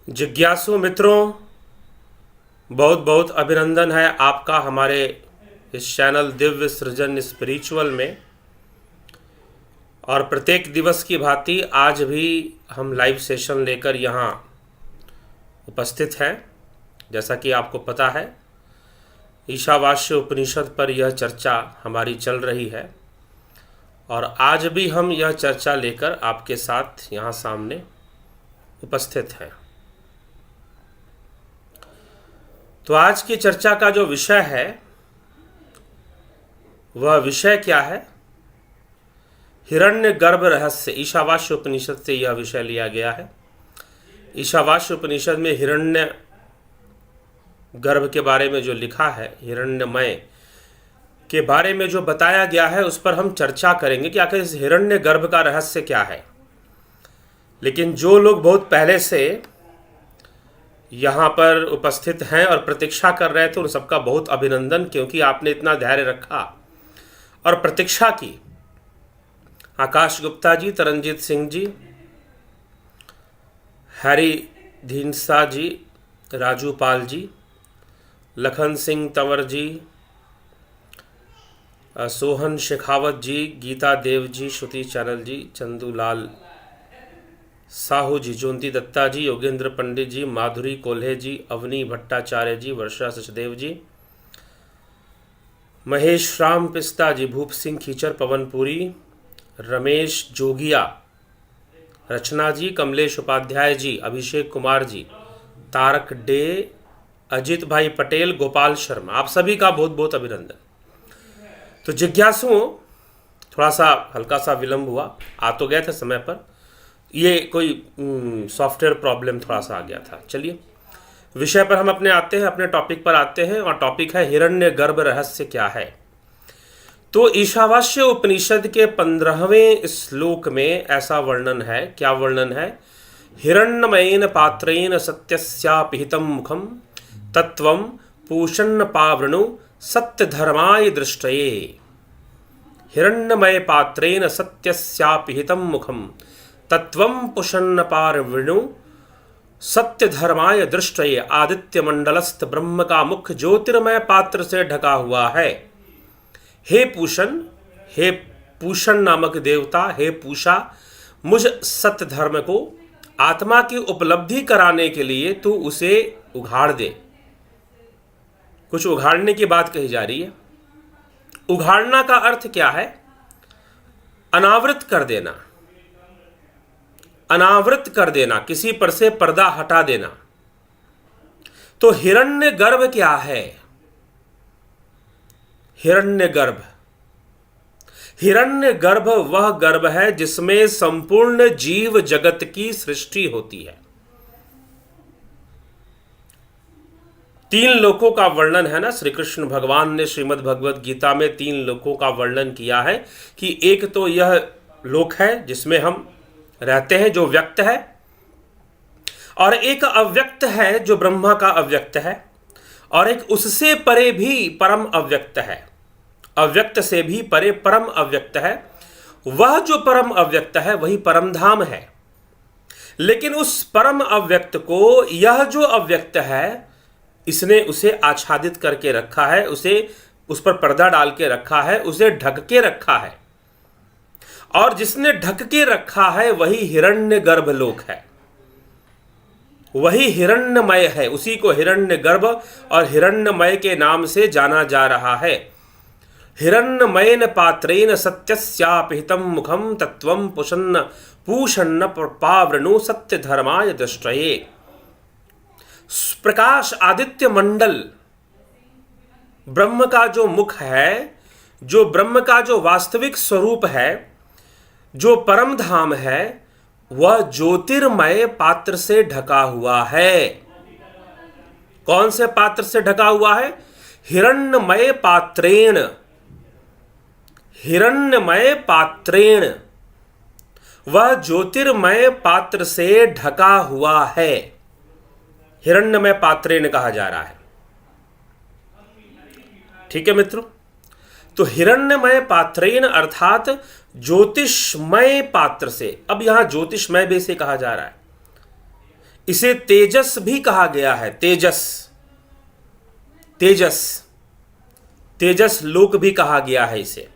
जिज्ञासु मित्रों, बहुत बहुत अभिनंदन है आपका हमारे इस चैनल दिव्य सृजन स्पिरिचुअल में। और प्रत्येक दिवस की भांति आज भी हम लाइव सेशन लेकर यहाँ उपस्थित हैं। जैसा कि आपको पता है, ईशावास्य उपनिषद पर यह चर्चा हमारी चल रही है और आज भी हम यह चर्चा लेकर आपके साथ यहाँ सामने उपस्थित हैं। तो आज की चर्चा का जो विषय है वह विषय क्या है? हिरण्यगर्भ रहस्य। ईशावास्य उपनिषद से यह विषय लिया गया है। ईशावास्य उपनिषद में हिरण्य गर्भ के बारे में जो लिखा है, हिरण्यमय के बारे में जो बताया गया है, उस पर हम चर्चा करेंगे कि आखिर इस हिरण्य गर्भ का रहस्य क्या है। लेकिन जो लोग बहुत पहले से यहाँ पर उपस्थित हैं और प्रतीक्षा कर रहे थे, उन सबका बहुत अभिनंदन, क्योंकि आपने इतना धैर्य रखा और प्रतीक्षा की। आकाश गुप्ता जी, तरनजीत सिंह जी, हैरी धीनसा जी, राजू पाल जी, लखन सिंह तंवर जी, सोहन शेखावत जी, गीता देव जी, श्रुति चैनल जी, चंदूलाल साहू जी, ज्योति दत्ता जी, योगेंद्र पंडित जी, माधुरी कोल्हे जी, अवनी भट्टाचार्य जी, वर्षा सचदेव जी, महेश राम पिस्ता जी, भूप सिंह खीचर, पवनपुरी, रमेश जोगिया, रचना जी, कमलेश उपाध्याय जी, अभिषेक कुमार जी, तारक डे, अजित भाई पटेल, गोपाल शर्मा, आप सभी का बहुत बहुत अभिनंदन। तो जिज्ञासुओं, थोड़ा सा हल्का सा विलंब हुआ, आ तो गए थे समय पर, ये कोई सॉफ्टवेयर प्रॉब्लम थोड़ा सा आ गया था। चलिए विषय पर हम अपने टॉपिक पर आते हैं और टॉपिक है हिरण्य गर्भ रहस्य क्या है। तो ईशावास्य उपनिषद के 15वें श्लोक में ऐसा वर्णन है। क्या वर्णन है? हिरण्यमयेन पात्रेण सत्यस्यापिहितं मुखम तत्वं पूषन्न पावृणु सत्यधर्माय दृष्टये। हिरण्यमय पात्रेण सत्यस्यापिहितं मुखम तत्वं पुषन्न पावृणु सत्यधर्माय दृष्टये। आदित्य मंडलस्थ ब्रह्म का मुख ज्योतिर्मय पात्र से ढका हुआ है। हे पूषण नामक देवता, हे पूषा, मुझ सत्य धर्म को आत्मा की उपलब्धि कराने के लिए तू उसे उघाड़ दे। कुछ उघाड़ने की बात कही जा रही है। उघाड़ना का अर्थ क्या है? अनावृत कर देना, अनावृत कर देना, किसी पर से पर्दा हटा देना। तो हिरण्य गर्भ क्या है? हिरण्य गर्भ, हिरण्य गर्भ वह गर्भ है जिसमें संपूर्ण जीव जगत की सृष्टि होती है। 3 लोकों का वर्णन है ना, श्री कृष्ण भगवान ने श्रीमद् भगवद गीता में 3 लोकों का वर्णन किया है कि एक तो यह लोक है जिसमें हम रहते हैं, जो व्यक्त है, और एक अव्यक्त है जो ब्रह्मा का अव्यक्त है, और एक उससे परे भी परम अव्यक्त है। अव्यक्त से भी परे परम अव्यक्त है। वह जो परम अव्यक्त है वही परम धाम है। लेकिन उस परम अव्यक्त को यह जो अव्यक्त है, इसने उसे आच्छादित करके रखा है, उस पर पर्दा डाल के रखा है, उसे ढक के रखा है। और जिसने ढक के रखा है वही हिरण्य गर्भ लोक है, वही हिरण्यमय है। उसी को हिरण्य गर्भ और हिरण्यमय के नाम से जाना जा रहा है। हिरण्यमयेन पात्रेण सत्यस्यापिहितं मुखम तत्वं पूषन्न पावृणु सत्यधर्माय दृष्टये। प्रकाश आदित्य मंडल ब्रह्म का जो मुख है, जो ब्रह्म का जो वास्तविक स्वरूप है, जो परम धाम है, वह ज्योतिर्मय पात्र से ढका हुआ है। कौन से पात्र से ढका हुआ है? हिरण्यमय पात्रेण, हिरण्यमय पात्रेण, वह ज्योतिर्मय पात्र से ढका हुआ है। हिरण्यमय पात्रेण कहा जा रहा है। ठीक है मित्रों, तो हिरण्यमय पात्रेण अर्थात ज्योतिषमय पात्र से। अब यहां ज्योतिषमय भी से कहा जा रहा है। इसे तेजस भी कहा गया है। तेजस, तेजस, तेजस लोक भी कहा गया है इसे।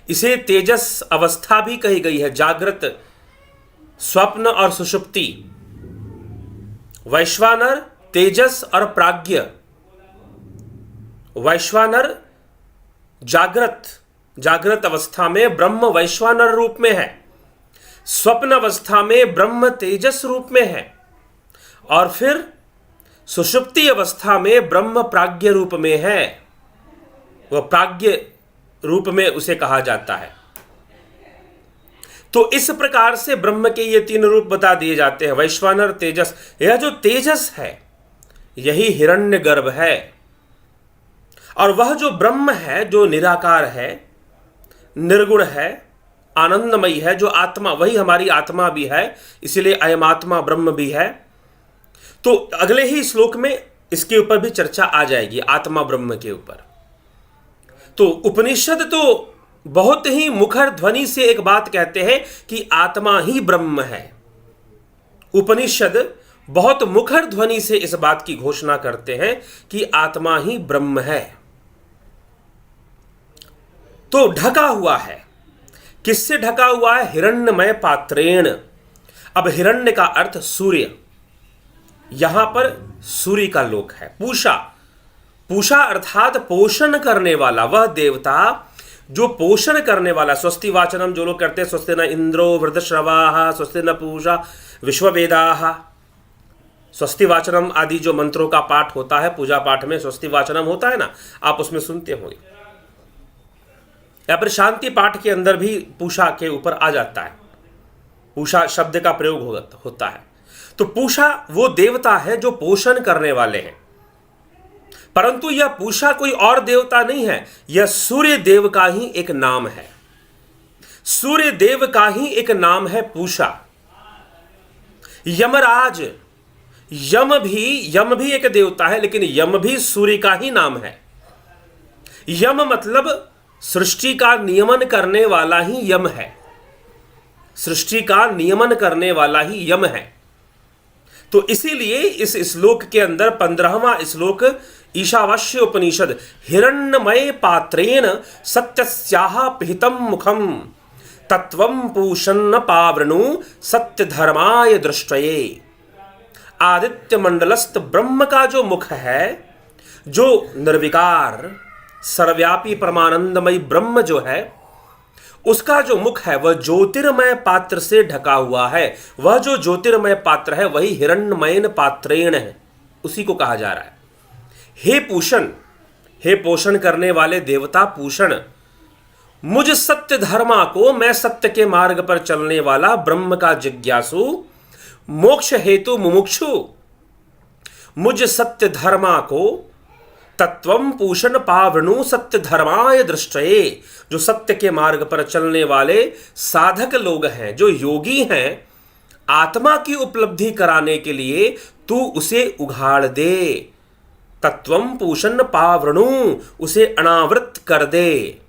इसे तेजस अवस्था भी कही गई है। जागृत, स्वप्न और सुषुप्ति, वैश्वानर, तेजस और प्राज्ञ। वैश्वानर जागृत, जागृत अवस्था में ब्रह्म वैश्वानर रूप में है। स्वप्न अवस्था में ब्रह्म तेजस रूप में है। और फिर सुषुप्ति अवस्था में ब्रह्म प्राज्ञ रूप में है। वह प्राज्ञ रूप में उसे कहा जाता है। तो इस प्रकार से ब्रह्म के ये तीन रूप बता दिए जाते हैं, वैश्वानर, तेजस। यह जो तेजस है यही हिरण्यगर्भ है। और वह जो ब्रह्म है, जो निराकार है, निर्गुण है, आनंदमयी है, जो आत्मा, वही हमारी आत्मा भी है। इसलिए अयम आत्मा ब्रह्म भी है। तो अगले ही श्लोक में इसके ऊपर भी चर्चा आ जाएगी, आत्मा ब्रह्म के ऊपर। तो उपनिषद तो बहुत ही मुखर ध्वनि से एक बात कहते हैं कि आत्मा ही ब्रह्म है। उपनिषद बहुत मुखर ध्वनि से इस बात की घोषणा करते हैं कि आत्मा ही ब्रह्म है। तो ढका हुआ है, किससे ढका हुआ है? हिरण्यमय पात्रेण। अब हिरण्य का अर्थ सूर्य, यहां पर सूर्य का लोक है। पूषा, पूषा अर्थात पोषण करने वाला, वह देवता जो पोषण करने वाला। स्वस्ति वाचनम जो लोग करते हैं, स्वस्ति न इंद्रो वृद्धश्रवाः, स्वस्ति न पूषा विश्ववेदाः, स्वस्ति वाचनम आदि जो मंत्रों का पाठ होता है, पूजा पाठ में स्वस्ति वाचनम होता है ना, आप उसमें सुनते होंगे। या फिर शांति पाठ के अंदर भी पूषा के ऊपर आ जाता है, पूषा शब्द का प्रयोग होता है। तो पूषा वो देवता है जो पोषण करने वाले हैं। परंतु यह पूषा कोई और देवता नहीं है, यह सूर्य देव का ही एक नाम है। सूर्य देव का ही एक नाम है पूषा। यमराज, यम भी एक देवता है, लेकिन यम भी सूर्य का ही नाम है। यम मतलब सृष्टि का नियमन करने वाला ही यम है। सृष्टि का नियमन करने वाला ही यम है। तो इसीलिए इस श्लोक के अंदर 15वां श्लोक ईशावास्य उपनिषद, हिरण्यमय पात्रेण सत्यस्याः पिहितं मुखम तत्वं पूषन्न पावृणु सत्य धर्माय दृष्टये। आदित्य मंडलस्थ ब्रह्म का जो मुख है, जो निर्विकार सर्वव्यापी परमानंदमय ब्रह्म जो है, उसका जो मुख है वह ज्योतिर्मय पात्र से ढका हुआ है। वह जो ज्योतिर्मय पात्र है वही हिरण्यमयन पात्रेण है, उसी को कहा जा रहा है। हे पूषण, हे पोषण करने वाले देवता पूषण, मुझ सत्य धर्मा को, मैं सत्य के मार्ग पर चलने वाला ब्रह्म का जिज्ञासु, मोक्ष हेतु मुमुक्षु, मुझ सत्य धर्मा को तत्वम पूषण पावृणु सत्य धर्माय दृष्टये। जो सत्य के मार्ग पर चलने वाले साधक लोग हैं, जो योगी हैं, आत्मा की उपलब्धि कराने के लिए तू उसे उघाड़ दे। तत्वम पूषण पावृणु, उसे अनावृत कर दे।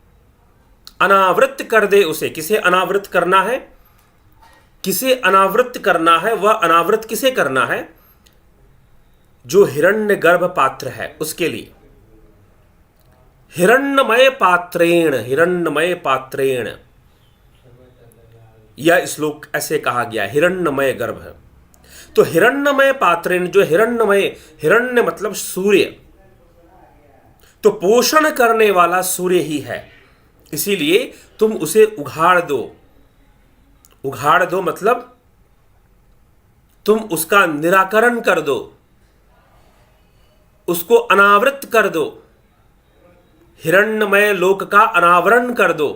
अनावृत कर दे उसे। किसे अनावृत करना है? किसे अनावृत करना है? वह अनावृत किसे करना है? जो हिरण्य गर्भ पात्र है उसके लिए। हिरण्यमय पात्रेण, हिरण्यमय पात्रेण, यह श्लोक ऐसे कहा गया, हिरण्यमय गर्भ। तो हिरण्यमय पात्रेण, जो हिरण्यमय, हिरण्य मतलब सूर्य, तो पोषण करने वाला सूर्य ही है। इसीलिए तुम उसे उघाड़ दो। उघाड़ दो मतलब तुम उसका निराकरण कर दो, उसको अनावृत कर दो, हिरण्यमय लोक का अनावरण कर दो।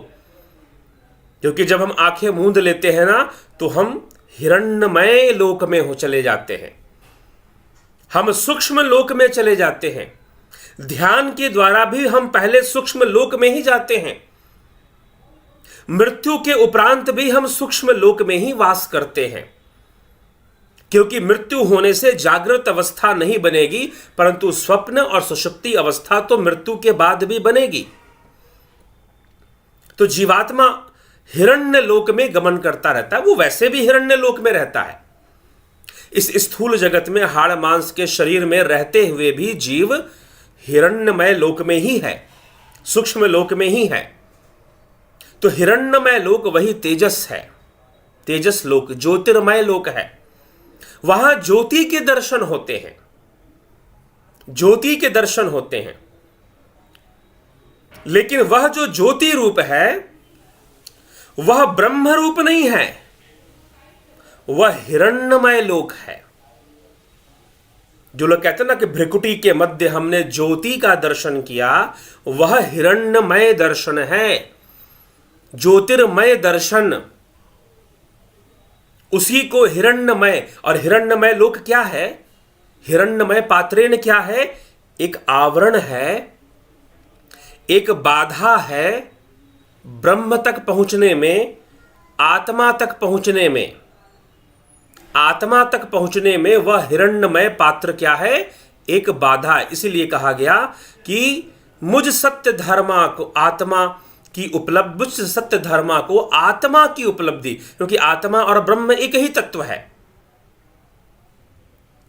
क्योंकि जब हम आंखें मूंद लेते हैं ना, तो हम हिरण्यमय लोक में हो चले जाते हैं, हम सूक्ष्म लोक में चले जाते हैं। ध्यान के द्वारा भी हम पहले सूक्ष्म लोक में ही जाते हैं। मृत्यु के उपरांत भी हम सूक्ष्म लोक में ही वास करते हैं, क्योंकि मृत्यु होने से जागृत अवस्था नहीं बनेगी, परंतु स्वप्न और सुषुप्ति अवस्था तो मृत्यु के बाद भी बनेगी। तो जीवात्मा हिरण्य लोक में गमन करता रहता है, वो वैसे भी हिरण्य लोक में रहता है। इस स्थूल जगत में हाड़ मांस के शरीर में रहते हुए भी जीव हिरण्यमय लोक में ही है, सूक्ष्म लोक में ही है। तो हिरण्यमय लोक वही तेजस है, तेजस लोक, ज्योतिर्मय लोक है। वहां ज्योति के दर्शन होते हैं, ज्योति के दर्शन होते हैं। लेकिन वह जो ज्योति रूप है वह ब्रह्म रूप नहीं है, वह हिरण्यमय लोक है। जो लोग कहते हैं ना कि भ्रिकुटी के मध्य हमने ज्योति का दर्शन किया, वह हिरण्यमय दर्शन है, ज्योतिर्मय दर्शन, उसी को हिरण्यमय। और हिरण्यमय लोक क्या है? हिरण्यमय पात्रेण क्या है? एक आवरण है, एक बाधा है ब्रह्म तक पहुंचने में, आत्मा तक पहुंचने में। आत्मा तक पहुंचने में वह हिरण्यमय पात्र क्या है? एक बाधा। इसीलिए कहा गया कि मुझ सत्य धर्मा को आत्मा की उपलब्धि, मुझ सत्य धर्मा को आत्मा की उपलब्धि, क्योंकि आत्मा और ब्रह्म एक ही तत्व है।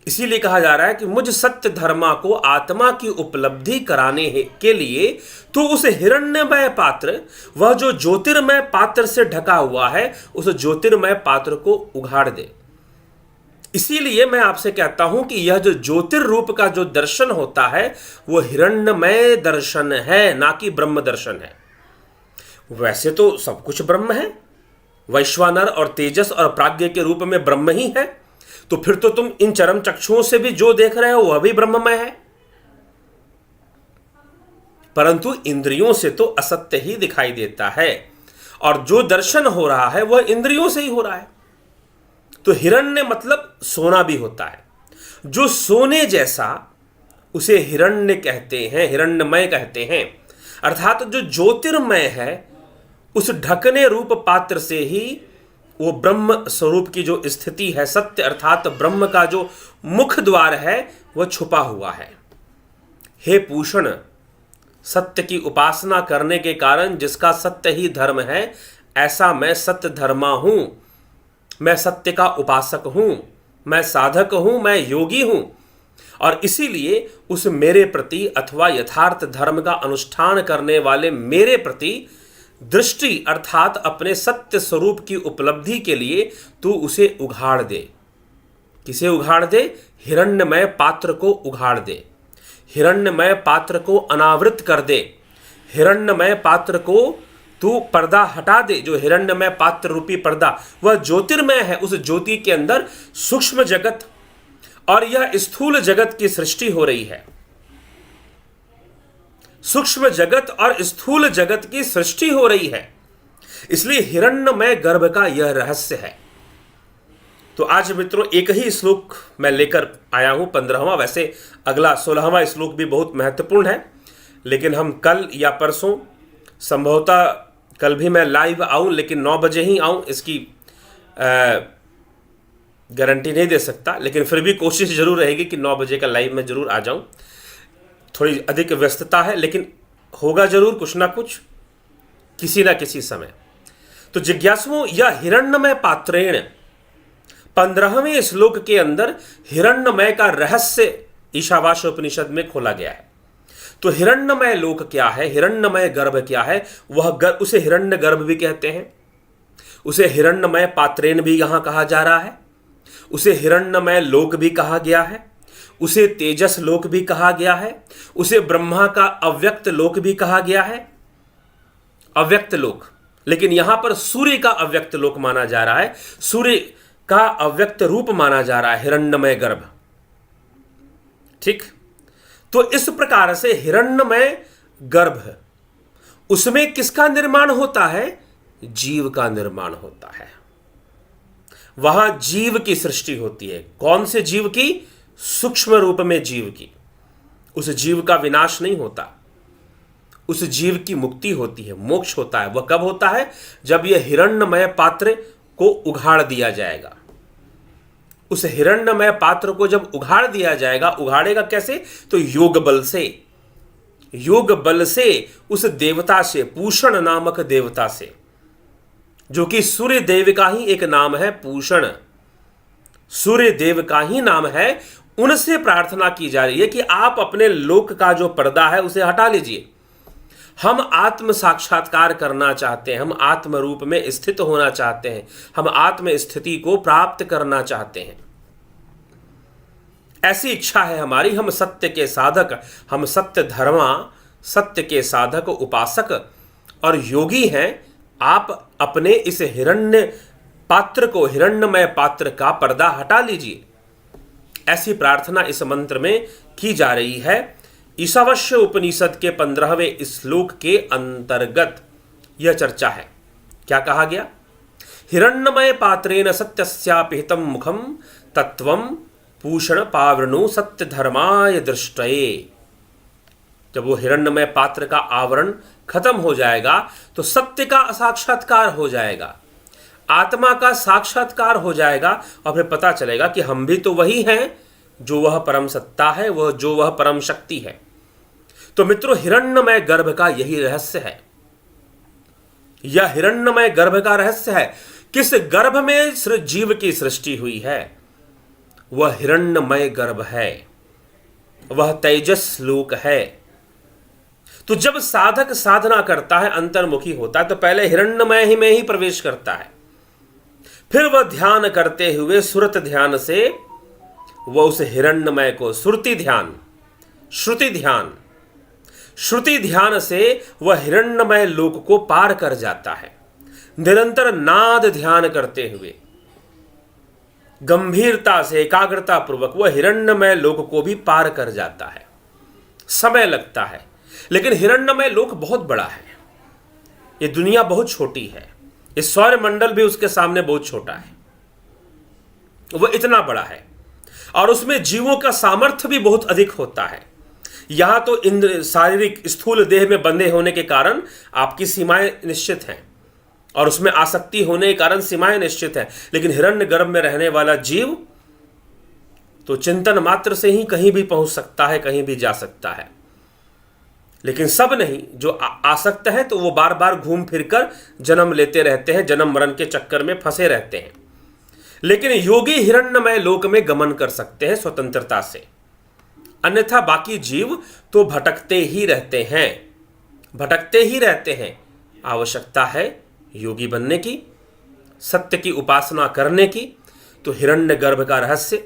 इसीलिए कहा जा रहा है कि मुझ सत्य धर्मा को आत्मा की उपलब्धि कराने के लिए तो उस हिरण्यमय पात्र, वह जो ज्योतिर्मय पात्र से ढका हुआ है, उस ज्योतिर्मय पात्र को उघाड़ दे। इसीलिए मैं आपसे कहता हूं कि यह जो ज्योतिर्रूप का जो दर्शन होता है वह हिरण्यमय दर्शन है, ना कि ब्रह्म दर्शन है। वैसे तो सब कुछ ब्रह्म है, वैश्वानर और तेजस और प्राज्ञ के रूप में ब्रह्म ही है। तो फिर तो तुम इन चरम चक्षुओं से भी जो देख रहे हो वह भी ब्रह्ममय है, परंतु इंद्रियों से तो असत्य ही दिखाई देता है, और जो दर्शन हो रहा है वह इंद्रियों से ही हो रहा है। तो हिरण्य मतलब सोना भी होता है, जो सोने जैसा, उसे हिरण्य कहते हैं, हिरण्यमय कहते हैं। अर्थात जो ज्योतिर्मय है उस ढकने रूप पात्र से ही वो ब्रह्म स्वरूप की जो स्थिति है, सत्य अर्थात ब्रह्म का जो मुख द्वार है वह छुपा हुआ है। हे पूषण, सत्य की उपासना करने के कारण जिसका सत्य ही धर्म है, ऐसा मैं सत्य धर्मा हूं, मैं सत्य का उपासक हूं, मैं साधक हूं, मैं योगी हूं। और इसीलिए उस मेरे प्रति अथवा यथार्थ धर्म का अनुष्ठान करने वाले मेरे प्रति दृष्टि अर्थात अपने सत्य स्वरूप की उपलब्धि के लिए तू उसे उघाड़ दे। किसे उघाड़ दे? हिरण्यमय पात्र को उघाड़ दे, हिरण्यमय पात्र को अनावृत कर दे, हिरण्यमय पात्र को तू पर्दा हटा दे। जो हिरण्यमय पात्र रूपी पर्दा वह ज्योतिर्मय है, उस ज्योति के अंदर सूक्ष्म जगत और यह स्थूल जगत की सृष्टि हो रही है। सूक्ष्म जगत और स्थूल जगत की सृष्टि हो रही है, इसलिए हिरण्यमय गर्भ का यह रहस्य है। तो आज मित्रों एक ही श्लोक मैं लेकर आया हूं, 15वां। वैसे अगला 16वां श्लोक भी बहुत महत्वपूर्ण है, लेकिन हम कल या परसों, संभवतः कल भी मैं लाइव आऊं, लेकिन 9 बजे ही आऊं, इसकी गारंटी नहीं दे सकता, लेकिन फिर भी कोशिश जरूर रहेगी कि 9 बजे का लाइव में जरूर आ जाऊं। थोड़ी अधिक व्यस्तता है, लेकिन होगा जरूर कुछ ना कुछ किसी ना किसी समय। तो जिज्ञासुओं, यह हिरण्यमय पात्रेण 15वें श्लोक के अंदर हिरण्यमय का रहस्य ईशावास्य उपनिषद में खोला गया है। तो हिरण्यमय लोक क्या है, हिरण्यमय गर्भ क्या है? वह उसे हिरण्य गर्भ भी कहते हैं, उसे हिरण्यमय पात्रेण भी यहां कहा जा रहा है, उसे हिरण्यमय लोक भी कहा गया है, उसे तेजस लोक भी कहा गया है, उसे ब्रह्मा का अव्यक्त लोक भी कहा गया है, अव्यक्त लोक। लेकिन यहां पर सूर्य का अव्यक्त लोक माना जा रहा है, सूर्य का अव्यक्त रूप माना जा रहा है हिरण्यमय गर्भ। ठीक, तो इस प्रकार से हिरण्यमय गर्भ, उसमें किसका निर्माण होता है? जीव का निर्माण होता है। वहां जीव की सृष्टि होती है। कौन से जीव की? सूक्ष्म रूप में जीव की। उस जीव का विनाश नहीं होता, उस जीव की मुक्ति होती है, मोक्ष होता है। वह कब होता है? जब यह हिरण्यमय पात्र को उघाड़ दिया जाएगा। उस हिरण्यमय पात्र को जब उघाड़ दिया जाएगा, उघाड़ेगा कैसे? तो योग बल से, योग बल से उस देवता से, पूषण नामक देवता से, जो कि सूर्य देव का ही एक नाम है, पूषण। सूर्य देव का ही नाम है, उनसे प्रार्थना की जा रही है कि आप अपने लोक का जो पर्दा है उसे हटा लीजिए। हम आत्म साक्षात्कार करना चाहते हैं, हम आत्म रूप में स्थित होना चाहते हैं, हम आत्म स्थिति को प्राप्त करना चाहते हैं। ऐसी इच्छा है हमारी। हम सत्य के साधक, हम सत्य धर्मा, सत्य के साधक, उपासक और योगी हैं। आप अपने इस हिरण्य पात्र को, हिरण्यमय पात्र का पर्दा हटा लीजिए। ऐसी प्रार्थना इस मंत्र में की जा रही है। ईशावास्य उपनिषद के 15वें श्लोक के अंतर्गत यह चर्चा है। क्या कहा गया? हिरण्यमय पात्रेण सत्यस्यापिहितं मुखम तत्वं पूषण पावृणु सत्य धर्माय दृष्टये। जब वो हिरण्यमय पात्र का आवरण खत्म हो जाएगा तो सत्य का साक्षात्कार हो जाएगा, आत्मा का साक्षात्कार हो जाएगा और फिर पता चलेगा कि हम भी तो वही हैं जो वह परम सत्ता है, वह जो वह परम शक्ति है। तो मित्रों, हिरण्यमय गर्भ का यही रहस्य है। यह हिरण्यमय गर्भ का रहस्य है। किस गर्भ में जीव की सृष्टि हुई है? वह हिरण्यमय गर्भ है, वह तेजस लोक है। तो जब साधक साधना करता है, अंतर्मुखी होता है, तो पहले हिरण्यमय ही में ही प्रवेश करता है। फिर वह ध्यान करते हुए सुरत ध्यान से वह उस हिरण्यमय को, श्रुति ध्यान से वह हिरण्यमय लोक को पार कर जाता है। निरंतर नाद ध्यान करते हुए गंभीरता से, एकाग्रता पूर्वक वह हिरण्यमय लोक को भी पार कर जाता है। समय लगता है, लेकिन हिरण्यमय लोक बहुत बड़ा है। ये दुनिया बहुत छोटी है, इस सौर मंडल भी उसके सामने बहुत छोटा है। वह इतना बड़ा है और उसमें जीवों का सामर्थ्य भी बहुत अधिक होता है। यहां तो इंद्र शारीरिक स्थूल देह में बंधे होने के कारण आपकी सीमाएं निश्चित हैं और उसमें आसक्ति होने के कारण सीमाएं निश्चित हैं। लेकिन हिरण्य गर्भ में रहने वाला जीव तो चिंतन मात्र से ही कहीं भी पहुंच सकता है, कहीं भी जा सकता है। लेकिन सब नहीं, जो आसक्त है तो वो बार बार घूम फिरकर जन्म लेते रहते हैं, जन्म मरण के चक्कर में फंसे रहते हैं। लेकिन योगी हिरण्यमय लोक में गमन कर सकते हैं स्वतंत्रता से, अन्यथा बाकी जीव तो भटकते ही रहते हैं। आवश्यकता है योगी बनने की, सत्य की उपासना करने की, तो हिरण्य गर्भ का रहस्य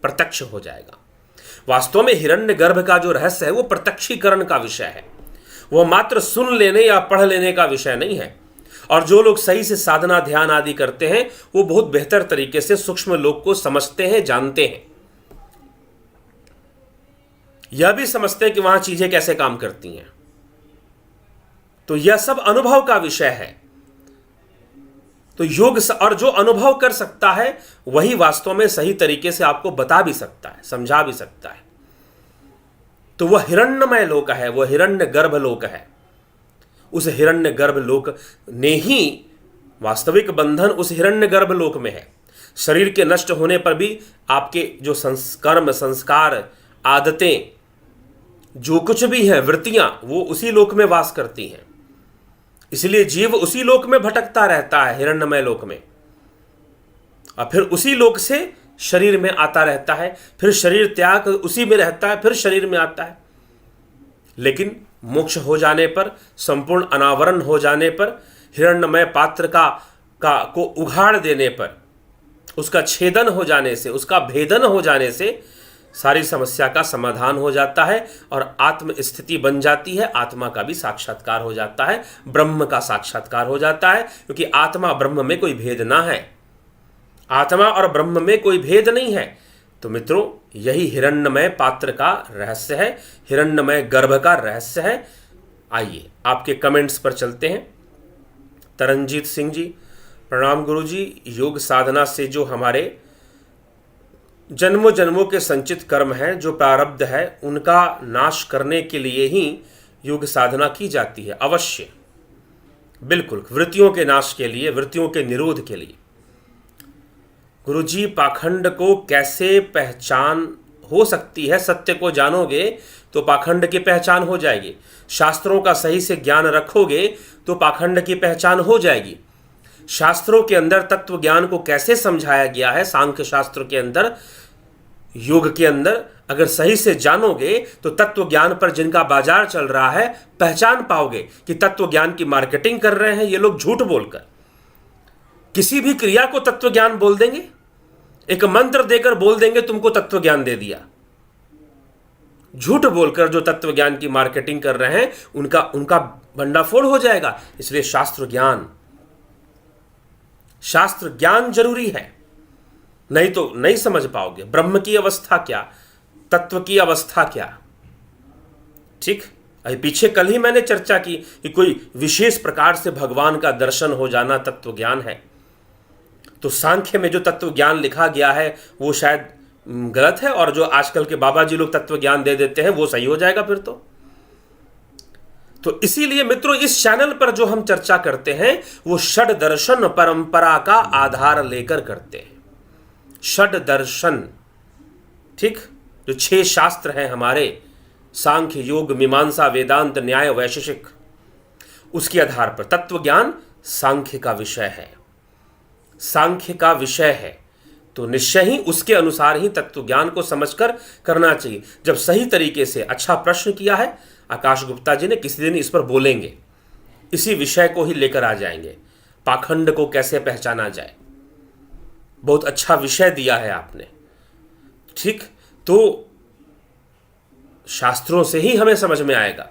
प्रत्यक्ष हो जाएगा। वास्तव में हिरण्य गर्भ का जो रहस्य है वो प्रत्यक्षीकरण का विषय है, वह मात्र सुन लेने या पढ़ लेने का विषय नहीं है। और जो लोग सही से साधना ध्यान आदि करते हैं वो बहुत बेहतर तरीके से सूक्ष्म लोक को समझते हैं, जानते हैं। यह भी समझते हैं कि वहां चीजें कैसे काम करती हैं। तो यह सब अनुभव का विषय है। तो योग और जो अनुभव कर सकता है वही वास्तव में सही तरीके से आपको बता भी सकता है, समझा भी सकता है। तो वह हिरण्यमय लोक है, वह हिरण्य गर्भ लोक है। उस हिरण्य गर्भ लोक ने ही वास्तविक बंधन उस हिरण्य गर्भ लोक में है। शरीर के नष्ट होने पर भी आपके जो कर्म, संस्कार, आदतें, जो कुछ भी है, वृत्तियां, वो उसी लोक में वास करती हैं। इसलिए जीव उसी लोक में भटकता रहता है, हिरण्यमय लोक में, और फिर उसी लोक से शरीर में आता रहता है, फिर शरीर त्याग उसी में रहता है, फिर शरीर में आता है। लेकिन मोक्ष हो जाने पर, संपूर्ण अनावरण हो जाने पर, हिरण्यमय पात्र को उघाड़ देने पर, उसका छेदन हो जाने से, उसका भेदन हो जाने से सारी समस्या का समाधान हो जाता है और आत्म स्थिति बन जाती है। आत्मा का भी साक्षात्कार हो जाता है, ब्रह्म का साक्षात्कार हो जाता है, क्योंकि आत्मा ब्रह्म में कोई भेद ना है, आत्मा और ब्रह्म में कोई भेद नहीं है। तो मित्रों, यही हिरण्यमय पात्र का रहस्य है, हिरण्यमय गर्भ का रहस्य है। आइए आपके कमेंट्स पर चलते हैं। तरनजीत सिंह जी, प्रणाम गुरु जी। योग साधना से जो हमारे जन्मों जन्मों के संचित कर्म हैं, जो प्रारब्ध है, उनका नाश करने के लिए ही योग साधना की जाती है। अवश्य, बिल्कुल, वृत्तियों के नाश के लिए, वृत्तियों के निरोध के लिए। गुरुजी, पाखंड को कैसे पहचान हो सकती है? सत्य को जानोगे तो पाखंड की पहचान हो जाएगी। शास्त्रों का सही से ज्ञान रखोगे तो पाखंड की पहचान हो जाएगी। शास्त्रों के अंदर तत्व ज्ञान को कैसे समझाया गया है, सांख्य शास्त्र के अंदर, योग के अंदर, अगर सही से जानोगे तो तत्व ज्ञान पर जिनका बाजार चल रहा है पहचान पाओगे कि तत्व ज्ञान की मार्केटिंग कर रहे हैं ये लोग झूठ बोलकर। किसी भी क्रिया को तत्व ज्ञान बोल देंगे, एक मंत्र देकर बोल देंगे तुमको तत्व ज्ञान दे दिया। झूठ बोलकर जो तत्व ज्ञान की मार्केटिंग कर रहे हैं उनका भंडाफोड़ हो जाएगा। इसलिए शास्त्र ज्ञान जरूरी है, नहीं तो नहीं समझ पाओगे ब्रह्म की अवस्था क्या, तत्व की अवस्था क्या। ठीक, अभी पीछे कल ही मैंने चर्चा की कि कोई विशेष प्रकार से भगवान का दर्शन हो जाना तत्व ज्ञान है। तो सांख्य में जो तत्व ज्ञान लिखा गया है वो शायद गलत है, और जो आजकल के बाबा जी लोग तत्व ज्ञान दे देते हैं वो सही हो जाएगा फिर तो इसीलिए मित्रों इस चैनल पर जो हम चर्चा करते हैं वो षड दर्शन परंपरा का आधार लेकर करते हैं। षड दर्शन, ठीक, जो 6 शास्त्र हैं हमारे, सांख्य, योग, मीमांसा, वेदांत, न्याय, वैशेषिक, उसके आधार पर तत्व ज्ञान सांख्य का विषय है। सांख्य का विषय है तो निश्चय ही उसके अनुसार ही तत्व ज्ञान को समझकर करना चाहिए। जब सही तरीके से, अच्छा प्रश्न किया है आकाश गुप्ता जी ने, किसी दिन इस पर बोलेंगे, इसी विषय को ही लेकर आ जाएंगे, पाखंड को कैसे पहचाना जाए। बहुत अच्छा विषय दिया है आपने। ठीक, तो शास्त्रों से ही हमें समझ में आएगा।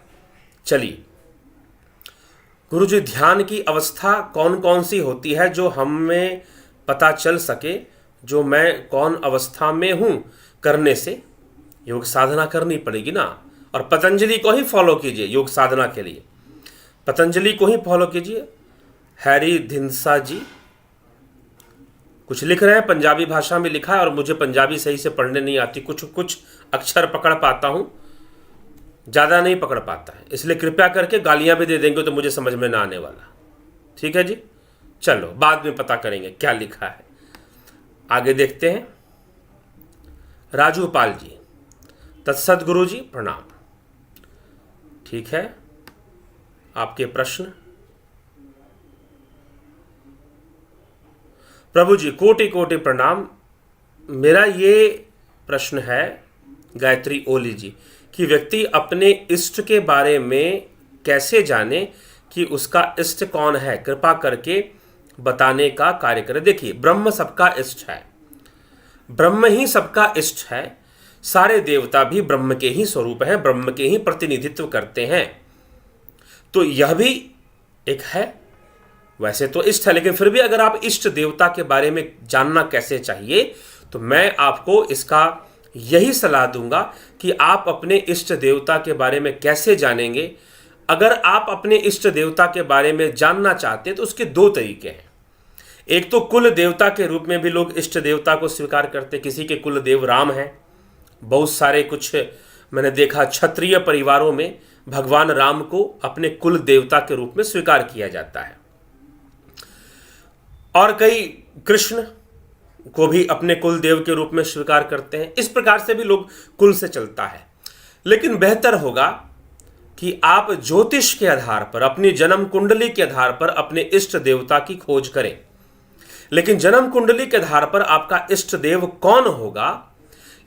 चलिए गुरुजी, ध्यान की अवस्था कौन कौन सी होती है जो हमें पता चल सके, जो मैं कौन अवस्था में हूं करने से? योग साधना करनी पड़ेगी ना, और पतंजलि को ही फॉलो कीजिए योग साधना के लिए, पतंजलि को ही फॉलो कीजिए। हैरी धिंसा जी कुछ लिख रहे हैं, पंजाबी भाषा में लिखा है और मुझे पंजाबी सही से पढ़ने नहीं आती, कुछ कुछ अक्षर पकड़ पाता हूं, ज़्यादा नहीं पकड़ पाता है, इसलिए कृपया करके गालियां भी दे देंगे तो मुझे समझ में ना आने वाला। ठीक है जी, चलो बाद में पता करेंगे क्या लिखा है। आगे देखते हैं। राजू पाल जी, तत्सत गुरु जी, प्रणाम। ठीक है, आपके प्रश्न। प्रभु जी, कोटि कोटि प्रणाम। मेरा ये प्रश्न है गायत्री ओली जी कि व्यक्ति अपने इष्ट के बारे में कैसे जाने कि उसका इष्ट कौन है, कृपा करके बताने का कार्य करें। देखिए, ब्रह्म सबका इष्ट है, ब्रह्म ही सबका इष्ट है, सारे देवता भी ब्रह्म के ही स्वरूप हैं, ब्रह्म के ही प्रतिनिधित्व करते हैं। तो यह भी एक है, वैसे तो इष्ट है, लेकिन फिर भी अगर आप इष्ट देवता के बारे में जानना कैसे चाहिए, तो मैं आपको इसका यही सलाह दूंगा कि आप अपने इष्ट देवता के बारे में कैसे जानेंगे। अगर आप अपने इष्ट देवता के बारे में जानना चाहते हैं तो उसके 2 तरीके हैं। एक तो कुल देवता के रूप में भी लोग इष्ट देवता को स्वीकार करते, किसी के कुल देव राम हैं, बहुत सारे, कुछ मैंने देखा क्षत्रिय परिवारों में भगवान राम को अपने कुल देवता के रूप में स्वीकार किया जाता है, और कई कृष्ण को भी अपने कुल देव के रूप में स्वीकार करते हैं। इस प्रकार से भी लोग कुल से चलता है, लेकिन बेहतर होगा कि आप ज्योतिष के आधार पर, अपनी जन्म कुंडली के आधार पर अपने इष्ट देवता की खोज करें। लेकिन जन्म कुंडली के आधार पर आपका इष्ट देव कौन होगा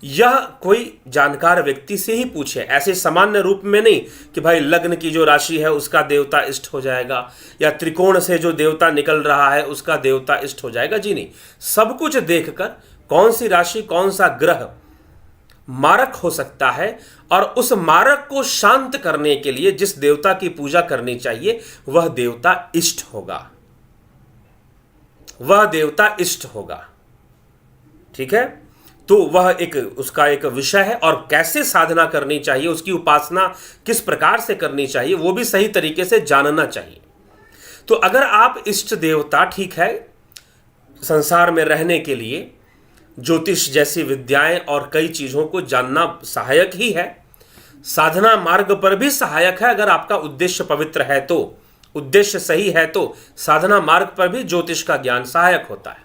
यह कोई जानकार व्यक्ति से ही पूछे, ऐसे सामान्य रूप में नहीं कि भाई लग्न की जो राशि है उसका देवता इष्ट हो जाएगा, या त्रिकोण से जो देवता निकल रहा है उसका देवता इष्ट हो जाएगा। जी नहीं, सब कुछ देखकर कौन सी राशि, कौन सा ग्रह मारक हो सकता है, और उस मारक को शांत करने के लिए जिस देवता की पूजा करनी चाहिए वह देवता इष्ट होगा, वह देवता इष्ट होगा। ठीक है, तो वह एक उसका एक विषय है, और कैसे साधना करनी चाहिए, उसकी उपासना किस प्रकार से करनी चाहिए वो भी सही तरीके से जानना चाहिए। तो अगर आप इष्ट देवता, ठीक है, संसार में रहने के लिए ज्योतिष जैसी विद्याएं और कई चीज़ों को जानना सहायक ही है, साधना मार्ग पर भी सहायक है। अगर आपका उद्देश्य पवित्र है तो, उद्देश्य सही है तो साधना मार्ग पर भी ज्योतिष का ज्ञान सहायक होता है।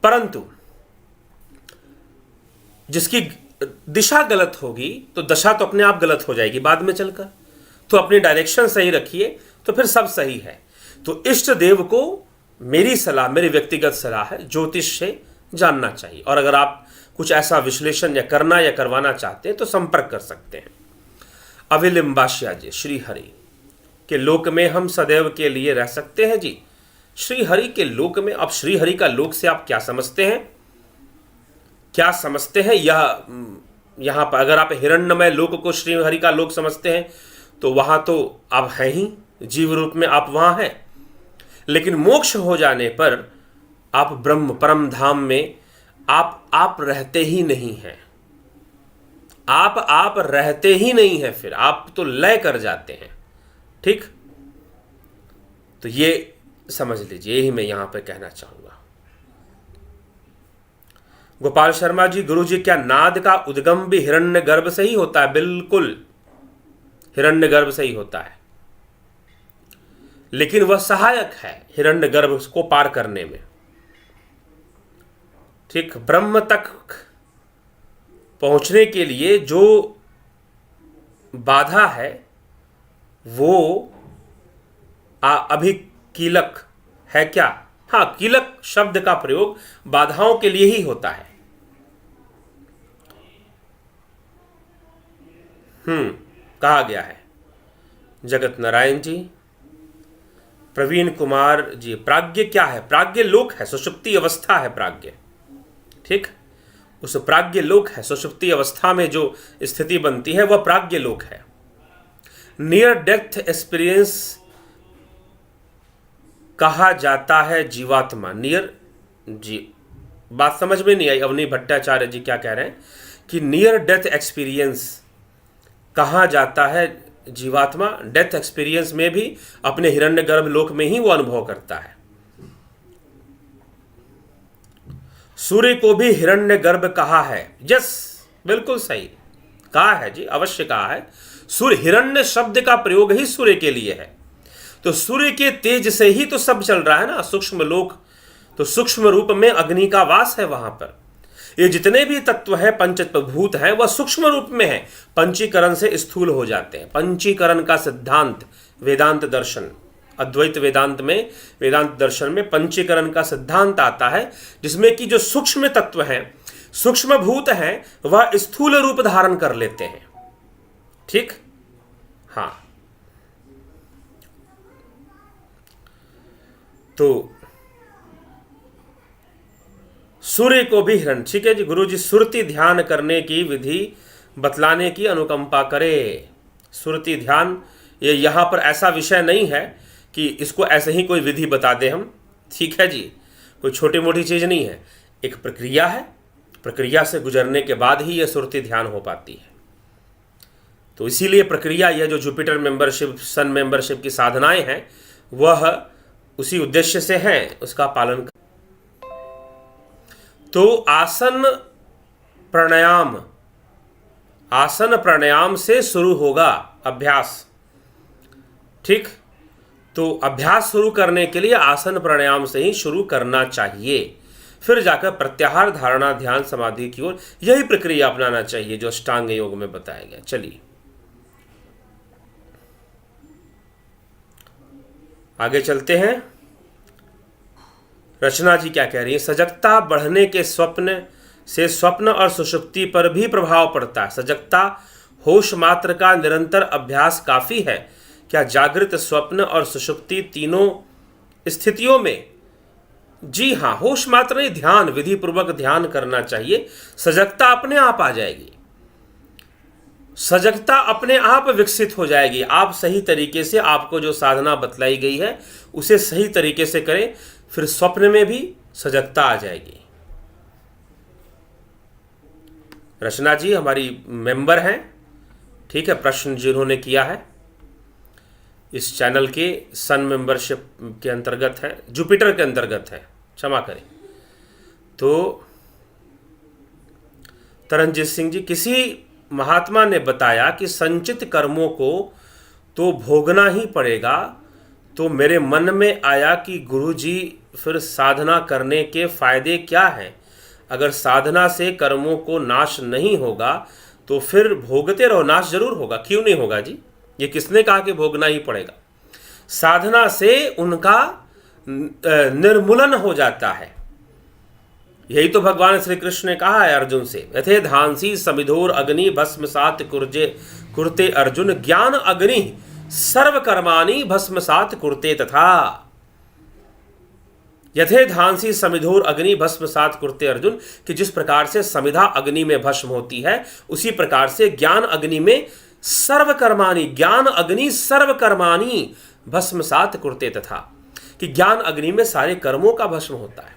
परंतु जिसकी दिशा गलत होगी तो दशा तो अपने आप गलत हो जाएगी बाद में चलकर। तो अपनी डायरेक्शन सही रखिए तो फिर सब सही है। तो इष्ट देव को मेरी सलाह, मेरी व्यक्तिगत सलाह है, ज्योतिष से जानना चाहिए। और अगर आप कुछ ऐसा विश्लेषण या करना या करवाना चाहते हैं तो संपर्क कर सकते हैं। अविलिम्बाशिया जी, श्री हरि के लोक में हम सदैव के लिए रह सकते हैं जी। श्री हरि के लोक में, अब श्री हरि का लोक से आप क्या समझते हैं, क्या समझते हैं? यहाँ पर अगर आप हिरण्यमय लोक को श्री हरि का लोक समझते हैं तो वहां तो आप हैं ही, जीव रूप में आप वहां हैं। लेकिन मोक्ष हो जाने पर आप ब्रह्म परम धाम में आप रहते ही नहीं हैं। आप रहते ही नहीं हैं, फिर आप तो लय कर जाते हैं। ठीक, तो ये समझ लीजिए, यही मैं यहां पे कहना चाहूंगा। गोपाल शर्मा जी, गुरु जी क्या नाद का उद्गम भी हिरण्यगर्भ से ही होता है? बिल्कुल, हिरण्यगर्भ से ही होता है, लेकिन वह सहायक है हिरण्यगर्भ को पार करने में। ठीक, ब्रह्म तक पहुंचने के लिए जो बाधा है वो अभी कीलक है क्या? हाँ, कीलक शब्द का प्रयोग बाधाओं के लिए ही होता है। कहा गया है। जगत नारायण जी, प्रवीण कुमार जी, प्राज्ञ क्या है? प्राज्ञ लोक है, सुषुप्ति अवस्था है प्राज्ञ। ठीक, उस प्राज्ञ लोक है, सुषुप्ति अवस्था में जो स्थिति बनती है वह प्राज्ञ लोक है। नियर डेथ एक्सपीरियंस कहा जाता है जीवात्मा। नियर जी, बात समझ में नहीं आई। अवनी भट्टाचार्य जी क्या कह रहे हैं कि नियर डेथ एक्सपीरियंस कहा जाता है जीवात्मा। डेथ एक्सपीरियंस में भी अपने हिरण्यगर्भ लोक में ही वो अनुभव करता है। सूर्य को भी हिरण्यगर्भ कहा है। यस, बिल्कुल सही कहा है जी, अवश्य कहा है। सूर्य, हिरण्य शब्द का प्रयोग ही सूर्य के लिए है। तो सूर्य के तेज से ही तो सब चल रहा है ना, सूक्ष्म लोक। तो सूक्ष्म रूप में अग्नि का वास है वहां पर। ये जितने भी तत्व है, पंचभूत है, वह सूक्ष्म रूप में है, पंचीकरण से स्थूल हो जाते हैं। पंचीकरण का सिद्धांत वेदांत दर्शन, अद्वैत वेदांत में, वेदांत दर्शन में पंचीकरण का सिद्धांत आता है, जिसमें कि जो सूक्ष्म तत्व हैं, सूक्ष्म भूत हैं, वह स्थूल रूप धारण कर लेते हैं। ठीक, हाँ, तो सूर्य को भी हिरण। ठीक है जी, गुरु जी सुरति ध्यान करने की विधि बतलाने की अनुकंपा करे। सुरति ध्यान, ये यहाँ पर ऐसा विषय नहीं है कि इसको ऐसे ही कोई विधि बता दे हम। ठीक है जी, कोई छोटी मोटी चीज़ नहीं है, एक प्रक्रिया है। प्रक्रिया से गुजरने के बाद ही यह सुरति ध्यान हो पाती है। तो इसीलिए प्रक्रिया, यह जो जुपिटर मेंबरशिप, सन मेंबरशिप की साधनाएं हैं, वह उसी उद्देश्य से हैं, उसका पालन कर। तो आसन प्राणायाम से शुरू होगा अभ्यास। ठीक, तो अभ्यास शुरू करने के लिए आसन प्राणायाम से ही शुरू करना चाहिए, फिर जाकर प्रत्याहार, धारणा, ध्यान, समाधि की ओर यही प्रक्रिया अपनाना चाहिए जो अष्टांग योग में बताया गया। चलिए आगे चलते हैं। रचना जी क्या कह रही है? सजगता बढ़ने के स्वप्न से स्वप्न और सुषुप्ति पर भी प्रभाव पड़ता है। सजगता, होश मात्र का निरंतर अभ्यास काफी है क्या जागृत, स्वप्न और सुषुप्ति तीनों स्थितियों में? जी हाँ, होश मात्र नहीं, ध्यान, विधि पूर्वक ध्यान करना चाहिए। सजगता अपने आप आ जाएगी, सजगता अपने आप विकसित हो जाएगी। आप सही तरीके से, आपको जो साधना बतलाई गई है उसे सही तरीके से करें, फिर स्वप्न में भी सजगता आ जाएगी। रचना जी हमारी मेंबर हैं, ठीक है, प्रश्न जिन्होंने किया है इस चैनल के सन मेंबरशिप के अंतर्गत है, जुपिटर के अंतर्गत है, क्षमा करें। तो तरनजीत सिंह जी, किसी महात्मा ने बताया कि संचित कर्मों को तो भोगना ही पड़ेगा, तो मेरे मन में आया कि गुरुजी फिर साधना करने के फायदे क्या हैं? अगर साधना से कर्मों को नाश नहीं होगा तो फिर भोगते रहो, नाश जरूर होगा। क्यों नहीं होगा जी? ये किसने कहा कि भोगना ही पड़ेगा? साधना से उनका निर्मूलन हो जाता है। यही तो भगवान श्री कृष्ण ने कहा है अर्जुन से, यथे धांसी समिधोर अग्नि भस्मसात कुरते अर्जुन ज्ञान अग्नि सर्व कर्माणि भस्मसात कुरते तथा। यथे धांसी समिधोर अग्नि भस्मसात कुरते अर्जुन, कि जिस प्रकार से समिधा अग्नि में भस्म होती है उसी प्रकार से ज्ञान अग्नि में सर्व कर्माणि, ज्ञान अग्नि सर्व कर्माणि भस्मसात कुरते तथा, कि ज्ञान अग्नि में सारे कर्मों का भस्म होता है।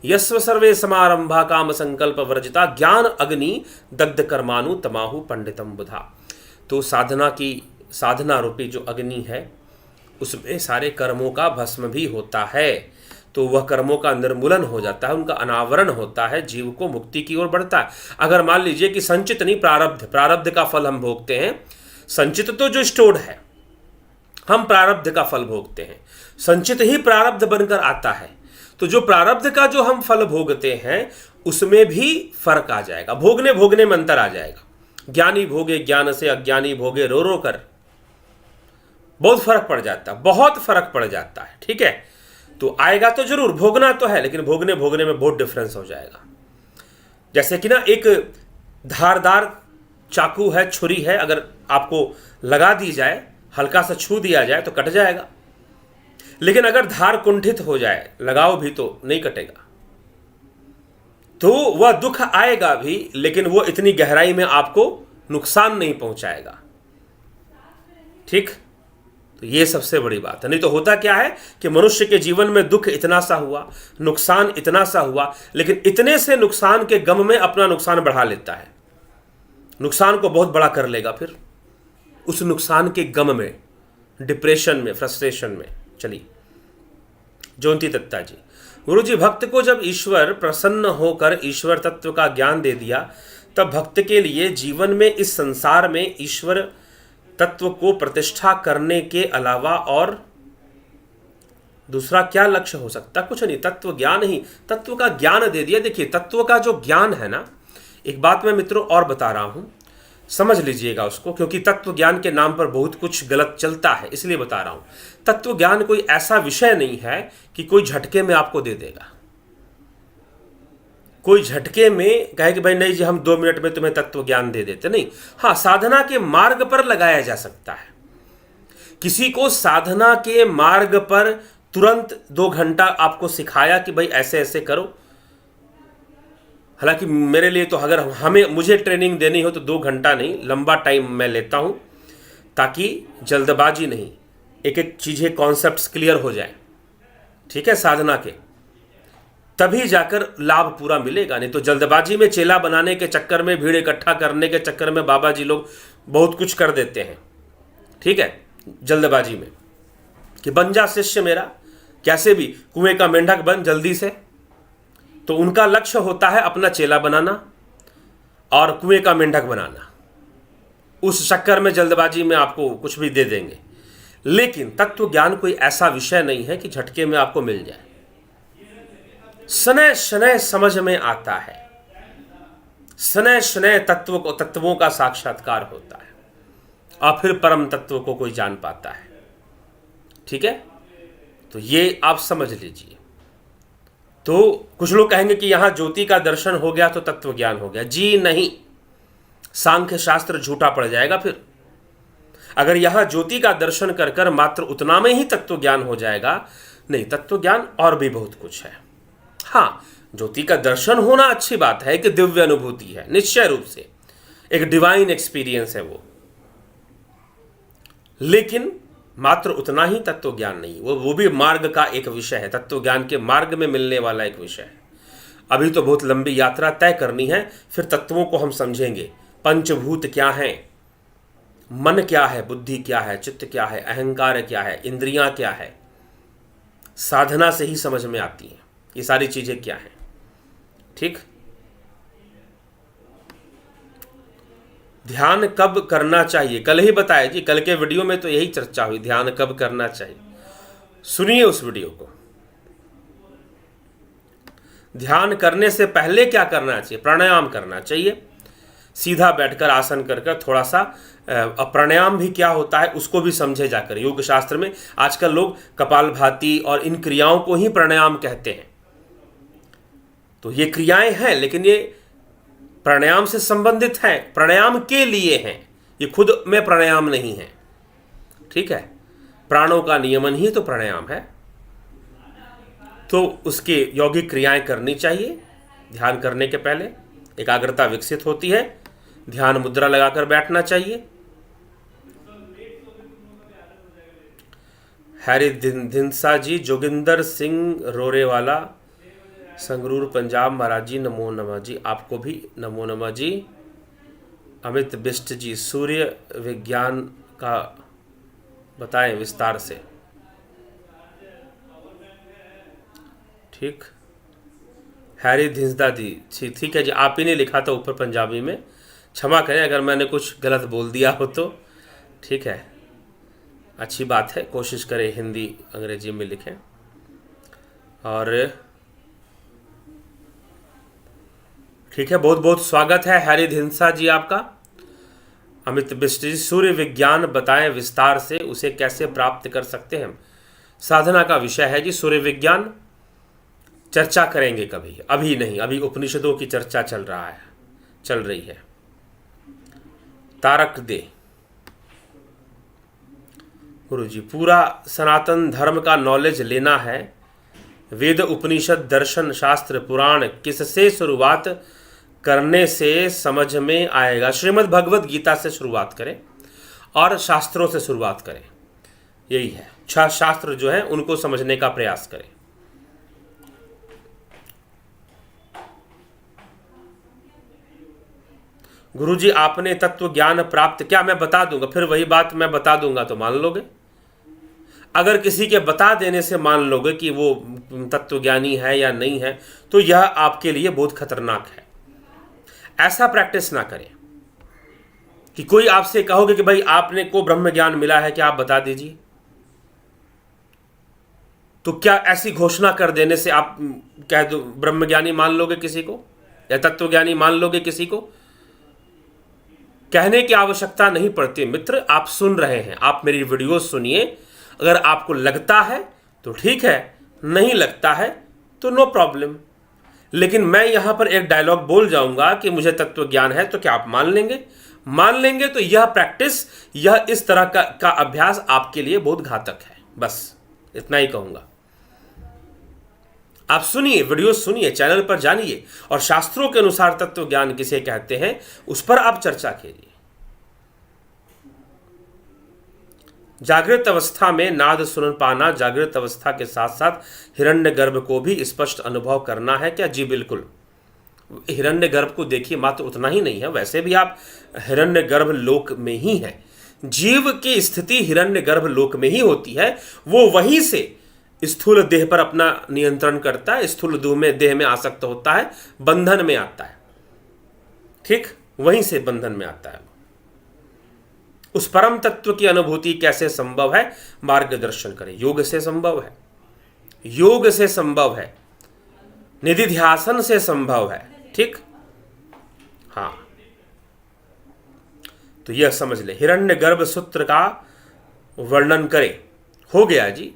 यस्व सर्वे समारंभा काम संकल्प वर्जिता ज्ञान अग्नि दग्ध कर्मानु तमाहु पंडितम बुधा। तो साधना रूपी जो अग्नि है उसमें सारे कर्मों का भस्म भी होता है, तो वह कर्मों का निर्मूलन हो जाता है, उनका अनावरण होता है, जीव को मुक्ति की ओर बढ़ता है। अगर मान लीजिए कि संचित नहीं, प्रारब्ध का फल हम भोगते हैं, संचित तो जो स्टोर्ड है, हम प्रारब्ध का फल भोगते हैं, संचित ही प्रारब्ध बनकर आता है। तो जो प्रारब्ध का जो हम फल भोगते हैं उसमें भी फर्क आ जाएगा, भोगने में अंतर आ जाएगा। ज्ञानी भोगे ज्ञान से, अज्ञानी भोगे रो रो कर, बहुत फर्क पड़ जाता है, बहुत फर्क पड़ जाता है। ठीक है, तो आएगा तो जरूर, भोगना तो है, लेकिन भोगने में बहुत डिफरेंस हो जाएगा। जैसे कि ना एक धारदार चाकू है, छुरी है, अगर आपको लगा दी जाए, हल्का सा छू दिया जाए तो कट जाएगा, लेकिन अगर धार कुंठित हो जाए, लगाओ भी तो नहीं कटेगा। तो वह दुख आएगा भी, लेकिन वो इतनी गहराई में आपको नुकसान नहीं पहुंचाएगा। ठीक, तो ये सबसे बड़ी बात है। नहीं तो होता क्या है कि मनुष्य के जीवन में दुख इतना सा हुआ, नुकसान इतना सा हुआ, लेकिन इतने से नुकसान के गम में अपना नुकसान बढ़ा लेता है, नुकसान को बहुत बड़ा कर लेगा, फिर उस नुकसान के गम में, डिप्रेशन में, फ्रस्ट्रेशन में। चलिए, जयंती दत्ता जी, गुरु जी, भक्त को जब ईश्वर प्रसन्न होकर ईश्वर तत्व का ज्ञान दे दिया, तब भक्त के लिए जीवन में, इस संसार में ईश्वर तत्व को प्रतिष्ठा करने के अलावा और दूसरा क्या लक्ष्य हो सकता? कुछ नहीं, तत्व ज्ञान ही, तत्व का ज्ञान दे दिया। देखिए, तत्व का जो ज्ञान है ना, एक बात मैं मित्रों और बता रहा हूं, समझ लीजिएगा उसको, क्योंकि तत्व ज्ञान के नाम पर बहुत कुछ गलत चलता है, इसलिए बता रहा हूं। तत्व ज्ञान कोई ऐसा विषय नहीं है कि कोई झटके में आपको दे देगा, कोई झटके में कहे कि भाई नहीं जी, हम 2 मिनट में तुम्हें तत्व ज्ञान दे देते, नहीं। हाँ, साधना के मार्ग पर लगाया जा सकता है। किसी को साधना के मार्ग पर तुरंत 2 घंटा आपको सिखाया कि भाई ऐसे ऐसे करो, हालांकि मेरे लिए तो अगर मुझे ट्रेनिंग देनी हो तो 2 घंटा नहीं, लंबा टाइम मैं लेता हूं, ताकि जल्दबाजी नहीं, एक एक चीजें, कॉन्सेप्ट्स क्लियर हो जाए। ठीक है, साधना के, तभी जाकर लाभ पूरा मिलेगा। नहीं तो जल्दबाजी में, चेला बनाने के चक्कर में, भीड़ इकट्ठा करने के चक्कर में बाबा जी लोग बहुत कुछ कर देते हैं। ठीक है, जल्दबाजी में कि बन जा शिष्य मेरा, कैसे भी कुएं का मेंढक बन जल्दी से। तो उनका लक्ष्य होता है अपना चेला बनाना और कुएं का मेंढक बनाना, उस चक्कर में जल्दबाजी में आपको कुछ भी दे देंगे। लेकिन तत्व ज्ञान कोई ऐसा विषय नहीं है कि झटके में आपको मिल जाए, शनय शनय समझ में आता है, शनय शनय तत्वों का साक्षात्कार होता है, और फिर परम तत्व को कोई जान पाता है। ठीक है, तो ये आप समझ लीजिए। तो कुछ लोग कहेंगे कि यहां ज्योति का दर्शन हो गया तो तत्व ज्ञान हो गया। जी नहीं, सांख्य शास्त्र झूठा पड़ जाएगा फिर। अगर यहां ज्योति का दर्शन कर कर मात्र उतना में ही तत्व ज्ञान हो जाएगा, नहीं, तत्व ज्ञान और भी बहुत कुछ है। हाँ, ज्योति का दर्शन होना अच्छी बात है, कि दिव्य अनुभूति है, निश्चय रूप से एक डिवाइन एक्सपीरियंस है वो, लेकिन मात्र उतना ही तत्व ज्ञान नहीं, वो भी मार्ग का एक विषय है, तत्व ज्ञान के मार्ग में मिलने वाला एक विषय है। अभी तो बहुत लंबी यात्रा तय करनी है, फिर तत्वों को हम समझेंगे। पंचभूत क्या है, मन क्या है, बुद्धि क्या है, चित्त क्या है, अहंकार क्या है, इंद्रियां क्या है, साधना से ही समझ में आती है ये सारी चीजें क्या है। ठीक, ध्यान कब करना चाहिए, कल ही बताया जी, कल के वीडियो में तो यही चर्चा हुई, ध्यान कब करना चाहिए। सुनिए उस वीडियो को। ध्यान करने से पहले क्या करना चाहिए? प्राणायाम करना चाहिए, सीधा बैठकर आसन कर कर थोड़ा सा प्राणायाम भी क्या होता है उसको भी समझे जाकर। योग शास्त्र में आजकल लोग कपालभाति और इन क्रियाओं को ही प्राणायाम कहते हैं। तो ये क्रियाएं हैं, लेकिन ये प्राणायाम से संबंधित हैं, प्राणायाम के लिए हैं, ये खुद में प्राणायाम नहीं है। ठीक है, प्राणों का नियमन ही तो प्राणायाम है। तो उसके यौगिक क्रियाएं करनी चाहिए। ध्यान करने के पहले एकाग्रता विकसित होती है, ध्यान मुद्रा लगाकर बैठना चाहिए। हैरी धिंसा जी, जोगिंदर सिंह रोरेवाला, संगरूर पंजाब, महाराज जी नमो नमः जी। आपको भी नमो नमः जी। अमित बिष्ट जी, सूर्य विज्ञान का बताएं विस्तार से। ठीक, हैरी धिंसदा जी, ठीक है जी। आप ही ने लिखा था ऊपर पंजाबी में, क्षमा करें अगर मैंने कुछ गलत बोल दिया हो तो। ठीक है, अच्छी बात है, कोशिश करें हिंदी अंग्रेजी में लिखें। और ठीक है, बहुत बहुत स्वागत है हैरी धिंसा जी आपका। अमित बिष्ट जी, सूर्य विज्ञान बताएं विस्तार से, उसे कैसे प्राप्त कर सकते हैं। साधना का विषय है जी सूर्य विज्ञान, चर्चा करेंगे कभी, अभी नहीं, अभी उपनिषदों की चर्चा चल रही है। तारक दे, गुरु जी पूरा सनातन धर्म का नॉलेज लेना है, वेद उपनिषद दर्शन शास्त्र पुराण किससे शुरुआत करने से समझ में आएगा। श्रीमद् भगवद गीता से शुरुआत करें और शास्त्रों से शुरुआत करें, यही है। शास्त्र जो है उनको समझने का प्रयास करें। गुरुजी आपने तत्व ज्ञान प्राप्त, क्या मैं बता दूंगा, फिर वही बात मैं बता दूंगा तो मान लोगे। अगर किसी के बता देने से मान लोगे कि वो तत्वज्ञानी है या नहीं है, तो यह आपके लिए बहुत खतरनाक है। ऐसा प्रैक्टिस ना करें कि कोई आपसे कहोगे कि भाई आपने को ब्रह्म ज्ञान मिला है, क्या आप बता दीजिए। तो क्या ऐसी घोषणा कर देने से आप कह दो ब्रह्म ज्ञानी मान लोगे किसी को, या तत्वज्ञानी मान लोगे किसी को? कहने की आवश्यकता नहीं पड़ती। मित्र, आप सुन रहे हैं, आप मेरी वीडियो सुनिए। अगर आपको लगता है तो ठीक है, नहीं लगता है तो नो प्रॉब्लम। लेकिन मैं यहां पर एक डायलॉग बोल जाऊंगा कि मुझे तत्व ज्ञान है, तो क्या आप मान लेंगे? मान लेंगे तो यह प्रैक्टिस, यह इस तरह का अभ्यास आपके लिए बहुत घातक है। बस इतना ही कहूंगा। आप सुनिए, वीडियो सुनिए, चैनल पर जानिए और शास्त्रों के अनुसार तत्व ज्ञान किसे कहते हैं उस पर आप चर्चा कीजिए। जागृत अवस्था में नाद सुन पाना, जागृत अवस्था के साथ साथ हिरण्यगर्भ को भी स्पष्ट अनुभव करना है क्या? जी बिल्कुल। हिरण्यगर्भ को देखिए, मात्र उतना ही नहीं है, वैसे भी आप हिरण्यगर्भ लोक में ही हैं। जीव की स्थिति हिरण्यगर्भ लोक में ही होती है। वो वहीं से स्थूल देह पर अपना नियंत्रण करता है, स्थूल देह में आसक्त होता है, बंधन में आता है। ठीक, वहीं से बंधन में आता है। उस परम तत्व की अनुभूति कैसे संभव है? मार्गदर्शन करें। योग से संभव है, योग से संभव है, निधिध्यासन से संभव है। ठीक, हाँ, तो यह समझ ले। हिरण्यगर्भ सूत्र का वर्णन करें, हो गया जी।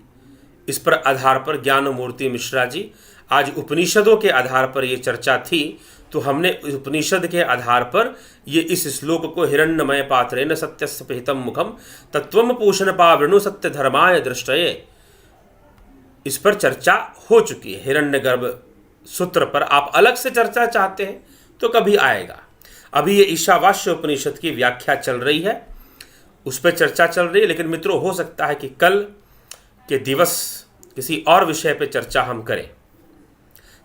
इस पर आधार पर ज्ञान मूर्ति मिश्रा जी, आज उपनिषदों के आधार पर यह चर्चा थी, तो हमने उपनिषद के आधार पर ये इस श्लोक को हिरण्यमय पात्रेण सत्यस्य पिहितम मुखम तत्वम पोषण पावृणु सत्य धर्माय दृष्टये, इस पर चर्चा हो चुकी है। हिरण्यगर्भ सूत्र पर आप अलग से चर्चा चाहते हैं तो कभी आएगा। अभी ये ईशावास्य उपनिषद की व्याख्या चल रही है, उस पर चर्चा चल रही है। लेकिन मित्रों, हो सकता है कि कल के दिवस किसी और विषय पर चर्चा हम करें।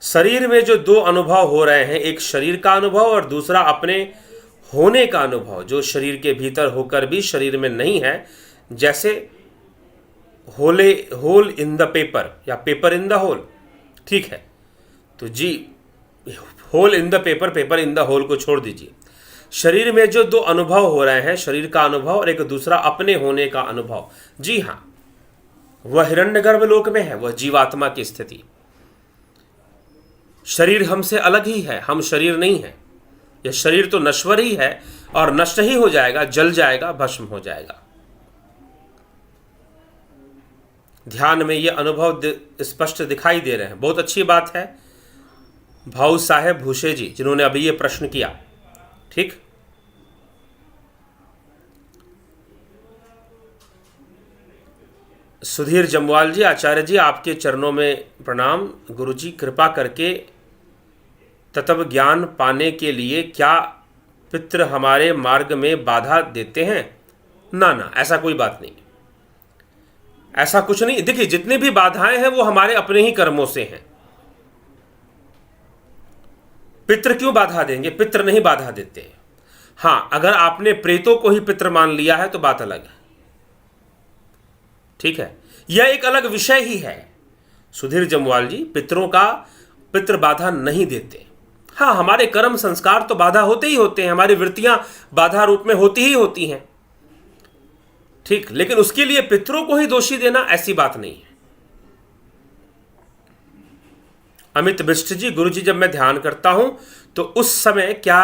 शरीर में जो दो अनुभव हो रहे हैं, एक शरीर का अनुभव और दूसरा अपने होने का अनुभव, जो शरीर के भीतर होकर भी शरीर में नहीं है, जैसे होल इन द पेपर या पेपर इन द होल। ठीक है, तो जी hole in the paper, paper in the hole को छोड़ दीजिए। शरीर में जो दो अनुभव हो रहे हैं, शरीर का अनुभव और एक दूसरा अपने होने का अनुभव, जी हाँ, वह हिरण्यगर्भ लोक में है, वह जीवात्मा की स्थिति। शरीर हमसे अलग ही है, हम शरीर नहीं है, यह शरीर तो नश्वर ही है और नष्ट ही हो जाएगा, जल जाएगा, भस्म हो जाएगा। ध्यान में ये अनुभव स्पष्ट दिखाई दे रहे हैं। बहुत अच्छी बात है भाऊ साहेब भूसे जी, जिन्होंने अभी ये प्रश्न किया। ठीक, सुधीर जमवाल जी, आचार्य जी आपके चरणों में प्रणाम। गुरु जी कृपा करके तत्व ज्ञान पाने के लिए क्या पितृ हमारे मार्ग में बाधा देते हैं? ना ना, ऐसा कोई बात नहीं, ऐसा कुछ नहीं। देखिए, जितनी भी बाधाएं हैं वो हमारे अपने ही कर्मों से हैं। पितृ क्यों बाधा देंगे? पितृ नहीं बाधा देते। हाँ, अगर आपने प्रेतों को ही पितृ मान लिया है तो बात अलग है। ठीक है, यह एक अलग विषय ही है। सुधीर जमवाल जी, पितरों का पितृ बाधा नहीं देते। हाँ, हमारे कर्म संस्कार तो बाधा होते ही होते हैं, हमारी वृत्तियां बाधा रूप में होती ही होती हैं। ठीक, लेकिन उसके लिए पितरों को ही दोषी देना, ऐसी बात नहीं है। अमित बिष्ट जी, गुरु जी जब मैं ध्यान करता हूं तो उस समय क्या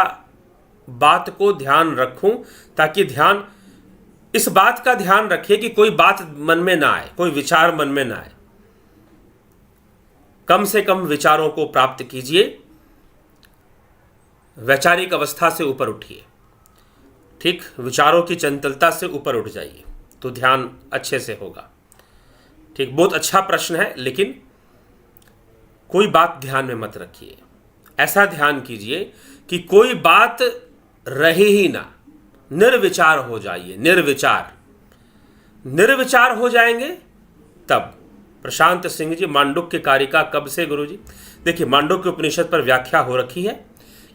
बात को ध्यान रखूं, ताकि ध्यान इस बात का ध्यान रखिए कि कोई बात मन में ना आए, कोई विचार मन में ना आए। कम से कम विचारों को प्राप्त कीजिए, वैचारिक अवस्था से ऊपर उठिए। ठीक, विचारों की चंचलता से ऊपर उठ जाइए तो ध्यान अच्छे से होगा। ठीक, बहुत अच्छा प्रश्न है, लेकिन कोई बात ध्यान में मत रखिए। ऐसा ध्यान कीजिए कि कोई बात रहे ही ना, निर्विचार हो जाइए। निर्विचार निर्विचार हो जाएंगे तब। प्रशांत सिंह जी, मांडुक्य कारिका कब से गुरु जी? देखिए, मांडुक्य उपनिषद पर व्याख्या हो रखी है,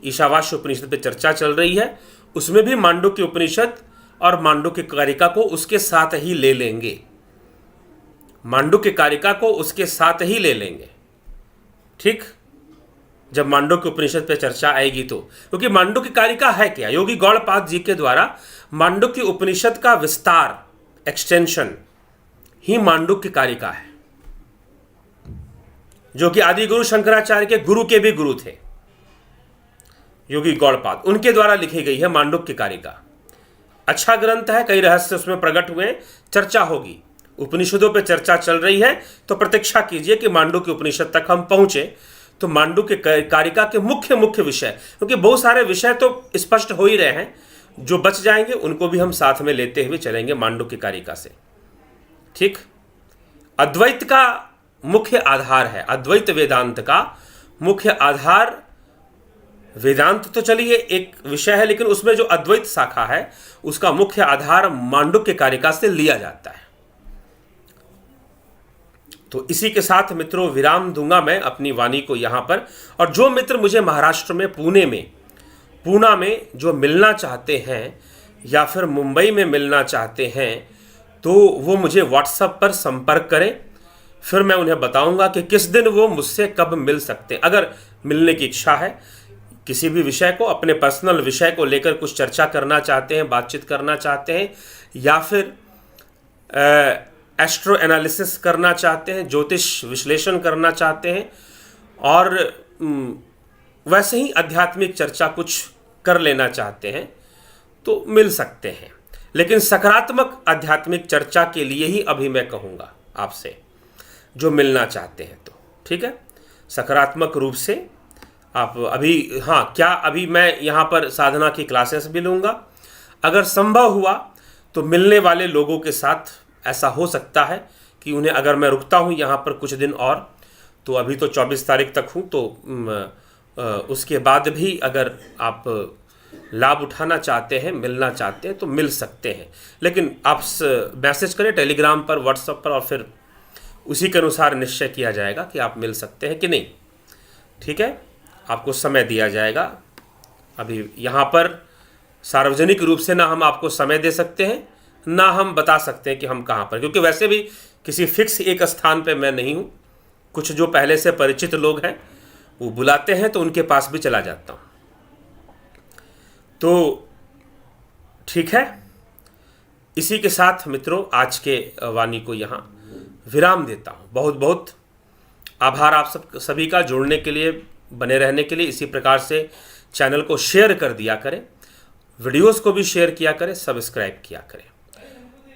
ईशावास्य उपनिषद पे चर्चा चल रही है, उसमें भी मांडुक्य उपनिषद और मांडुक्य कारिका को उसके साथ ही ले लेंगे। मांडुक्य कारिका को उसके साथ ही ले लेंगे। ठीक, जब मांडुक्य उपनिषद पे चर्चा आएगी तो, क्योंकि मांडुक्य कारिका है क्या? योगी गौड़पाद जी के द्वारा मांडुक्य उपनिषद का विस्तार, एक्सटेंशन ही मांडुक्य कारिका है, जो कि आदि गुरु शंकराचार्य के गुरु के भी गुरु थे, योगी गौड़पाद, उनके द्वारा लिखी गई है मांडुक्य कारिका। अच्छा ग्रंथ है, कई रहस्य उसमें प्रकट हुए, चर्चा होगी। उपनिषदों पे चर्चा चल रही है, तो प्रतीक्षा कीजिए कि मांडुक्य उपनिषद तक हम पहुंचे तो मांडुक्य कारिका के मुख्य विषय, क्योंकि बहुत सारे विषय तो स्पष्ट हो ही रहे हैं, जो बच जाएंगे उनको भी हम साथ में लेते हुए चलेंगे मांडुक्य कारिका से। ठीक, अद्वैत का मुख्य आधार है, अद्वैत वेदांत का मुख्य आधार वेदांत तो चलिए एक विषय है, लेकिन उसमें जो अद्वैत शाखा है उसका मुख्य आधार मांडुक्य कारिका से लिया जाता है। तो इसी के साथ मित्रों विराम दूंगा मैं अपनी वाणी को यहाँ पर। और जो मित्र मुझे महाराष्ट्र में पूना में जो मिलना चाहते हैं या फिर मुंबई में मिलना चाहते हैं, तो वो मुझे व्हाट्सएप पर संपर्क करें, फिर मैं उन्हें बताऊंगा कि किस दिन वो मुझसे कब मिल सकते हैं। अगर मिलने की इच्छा है, किसी भी विषय को, अपने पर्सनल विषय को लेकर कुछ चर्चा करना चाहते हैं, बातचीत करना चाहते हैं, या फिर एस्ट्रो एनालिसिस करना चाहते हैं, ज्योतिष विश्लेषण करना चाहते हैं, और वैसे ही आध्यात्मिक चर्चा कुछ कर लेना चाहते हैं, तो मिल सकते हैं। लेकिन सकारात्मक आध्यात्मिक चर्चा के लिए ही अभी मैं कहूँगा आपसे, जो मिलना चाहते हैं तो ठीक है, सकारात्मक रूप से आप अभी, हाँ क्या अभी मैं यहाँ पर साधना की क्लासेस भी लूँगा। अगर संभव हुआ तो मिलने वाले लोगों के साथ ऐसा हो सकता है कि उन्हें, अगर मैं रुकता हूँ यहाँ पर कुछ दिन और, तो अभी तो 24 तारीख तक हूँ, तो उसके बाद भी अगर आप लाभ उठाना चाहते हैं, मिलना चाहते हैं, तो मिल सकते हैं। लेकिन आप मैसेज करें टेलीग्राम पर, व्हाट्सएप पर, और फिर उसी के अनुसार निश्चय किया जाएगा कि आप मिल सकते हैं कि नहीं। ठीक है, आपको समय दिया जाएगा। अभी यहाँ पर सार्वजनिक रूप से ना हम आपको समय दे सकते हैं, ना हम बता सकते हैं कि हम कहाँ पर, क्योंकि वैसे भी किसी फिक्स एक स्थान पे मैं नहीं हूँ। कुछ जो पहले से परिचित लोग हैं वो बुलाते हैं तो उनके पास भी चला जाता हूँ। तो ठीक है, इसी के साथ मित्रों आज के वाणी को यहाँ विराम देता हूँ। बहुत बहुत आभार आप सभी का जुड़ने के लिए, बने रहने के लिए। इसी प्रकार से चैनल को शेयर कर दिया करें, वीडियोस को भी शेयर किया करें, सब्सक्राइब किया करें।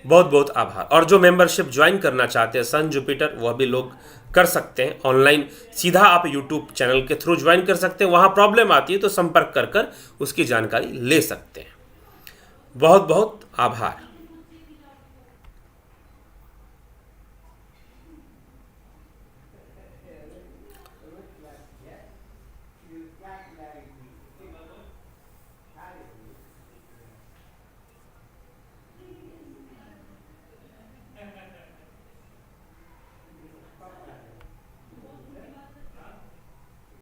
बहुत बहुत आभार। और जो मेंबरशिप ज्वाइन करना चाहते हैं सन जुपिटर, वह भी लोग कर सकते हैं ऑनलाइन। सीधा आप यूट्यूब चैनल के थ्रू ज्वाइन कर सकते हैं। वहाँ प्रॉब्लम आती है तो संपर्क कर उसकी जानकारी ले सकते हैं। बहुत बहुत आभार।